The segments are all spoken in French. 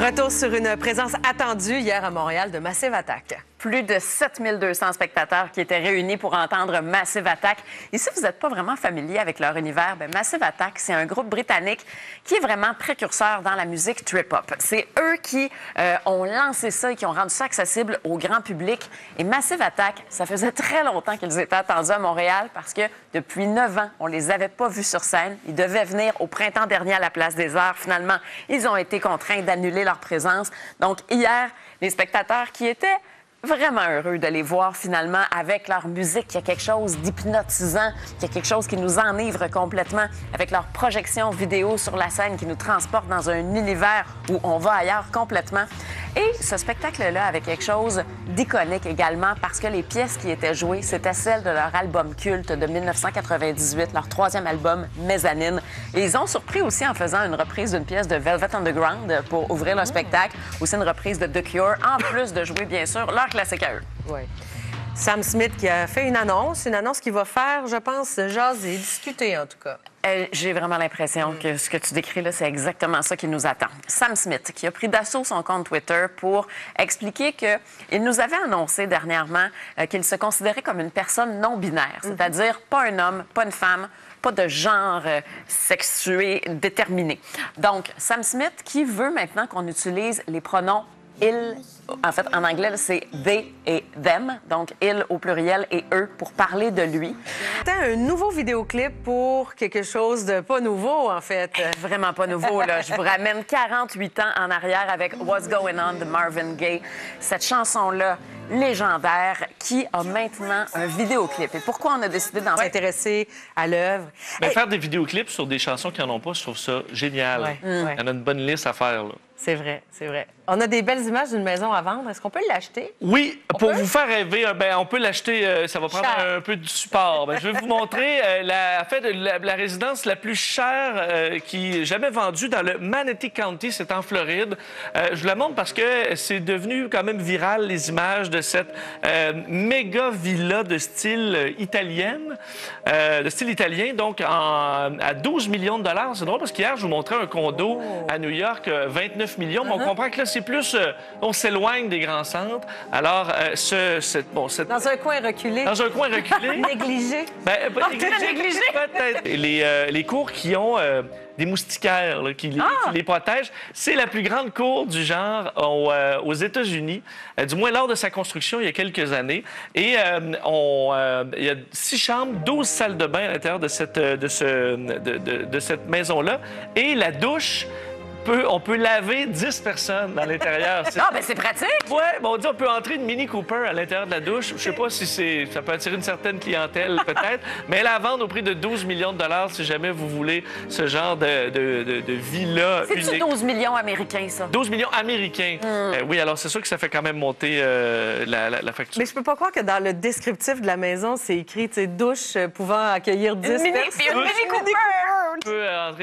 Retour sur une présence attendue hier à Montréal de Massive Attack. Plus de 7200 spectateurs qui étaient réunis pour entendre Massive Attack. Et si vous n'êtes pas vraiment familier avec leur univers, bien, Massive Attack, c'est un groupe britannique qui est vraiment précurseur dans la musique trip-hop. C'est eux qui ont lancé ça et qui ont rendu ça accessible au grand public. Et Massive Attack, ça faisait très longtemps qu'ils étaient attendus à Montréal parce que depuis 9 ans, on les avait pas vus sur scène. Ils devaient venir au printemps dernier à la Place des Arts. Finalement, ils ont été contraints d'annuler leur présence. Donc, hier, les spectateurs qui étaient vraiment heureux de les voir finalement avec leur musique. Il y a quelque chose d'hypnotisant, il y a quelque chose qui nous enivre complètement avec leur projection vidéo sur la scène qui nous transporte dans un univers où on va ailleurs complètement. Et ce spectacle-là avait quelque chose d'iconique également parce que les pièces qui étaient jouées, c'était celles de leur album culte de 1998, leur 3e album, Mezzanine. Et ils ont surpris aussi en faisant une reprise d'une pièce de Velvet Underground pour ouvrir le spectacle, aussi une reprise de The Cure, en plus de jouer, bien sûr, leur classique à eux. Oui. Sam Smith qui a fait une annonce qui va faire, je pense, jaser, discuter en tout cas. J'ai vraiment l'impression que ce que tu décris là, c'est exactement ça qui nous attend. Sam Smith, qui a pris d'assaut son compte Twitter pour expliquer qu'il nous avait annoncé dernièrement qu'il se considérait comme une personne non-binaire, c'est-à-dire pas un homme, pas une femme, pas de genre sexué déterminé. Donc, Sam Smith qui veut maintenant qu'on utilise les pronoms il, en fait, en anglais, c'est they et them, donc il au pluriel et eux pour parler de lui. C'était un nouveau vidéoclip pour quelque chose de pas nouveau, en fait. Vraiment pas nouveau, là. Je vous ramène 48 ans en arrière avec What's Going On de Marvin Gaye. Cette chanson-là, légendaire, qui a maintenant un vidéoclip. Et pourquoi on a décidé d'en s'intéresser à l'œuvre? Bien, faire des vidéoclips sur des chansons qui n'en ont pas, je trouve ça génial. Ouais. Il y en a une bonne liste à faire, là. C'est vrai, c'est vrai. On a des belles images d'une maison à vendre. Est-ce qu'on peut l'acheter? Oui, pour vous faire rêver, on peut l'acheter. Ça va prendre un peu de support. Je vais vous montrer la résidence la plus chère qui est jamais vendue dans le Manatee County, c'est en Floride. Je vous la montre parce que c'est devenu quand même viral, les images de cette méga villa de style italienne, donc à 12 millions de dollars. C'est drôle parce qu'hier, je vous montrais un condo à New York, 29 millions, mais on comprend que là, c'est plus... on s'éloigne des grands centres. Alors, Dans un coin reculé. Dans un coin reculé. Négligé. Pas négligé, peut-être. Les cours qui ont des moustiquaires là, qui les protègent, c'est la plus grande cour du genre aux États-Unis, du moins lors de sa construction il y a quelques années. Et il y a 6 chambres, 12 salles de bain à l'intérieur de cette maison-là. Et la douche... on peut laver 10 personnes à l'intérieur. Ah, ben c'est pratique! Oui, on dit on peut entrer une Mini Cooper à l'intérieur de la douche. Je sais pas si ça peut attirer une certaine clientèle, peut-être, mais elle la vend au prix de 12 millions de dollars si jamais vous voulez ce genre de villa unique. C'est-tu 12 millions américains, ça? 12 millions américains. Oui, alors c'est sûr que ça fait quand même monter la facture. Mais je peux pas croire que dans le descriptif de la maison, c'est écrit, tu sais, douche pouvant accueillir 10 personnes. Une Mini Cooper!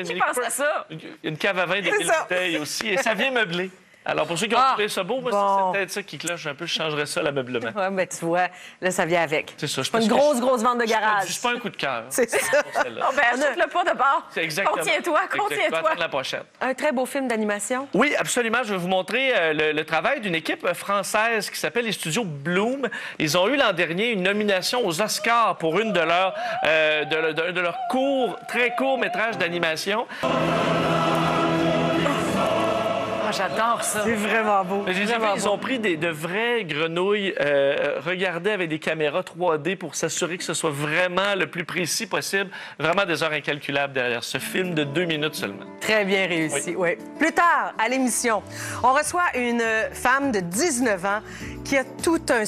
Qui pense à ça? Une cave à vin de 1000 bouteilles aussi. Et ça vient meubler. Alors, pour ceux qui ont trouvé ça beau, moi, c'est peut-être ça qui cloche un peu. Je changerais ça, l'ameublement. Oui, mais tu vois, là, ça vient avec. C'est ça. C'est pas une grosse vente de garage. C'est pas un coup de cœur. C'est ça. Souffle pas de bord. C'est exactement. Contiens-toi. La prochaine. Un très beau film d'animation. Oui, absolument. Je vais vous montrer le travail d'une équipe française qui s'appelle les Studios Bloom. Ils ont eu l'an dernier une nomination aux Oscars pour une de leurs très courts métrages d'animation. J'adore ça. C'est vraiment beau. Ils ont pris de vraies grenouilles, regardées avec des caméras 3D pour s'assurer que ce soit vraiment le plus précis possible. Vraiment des heures incalculables derrière ce film de 2 minutes seulement. Très bien réussi, oui. Plus tard, à l'émission, on reçoit une femme de 19 ans qui a tout un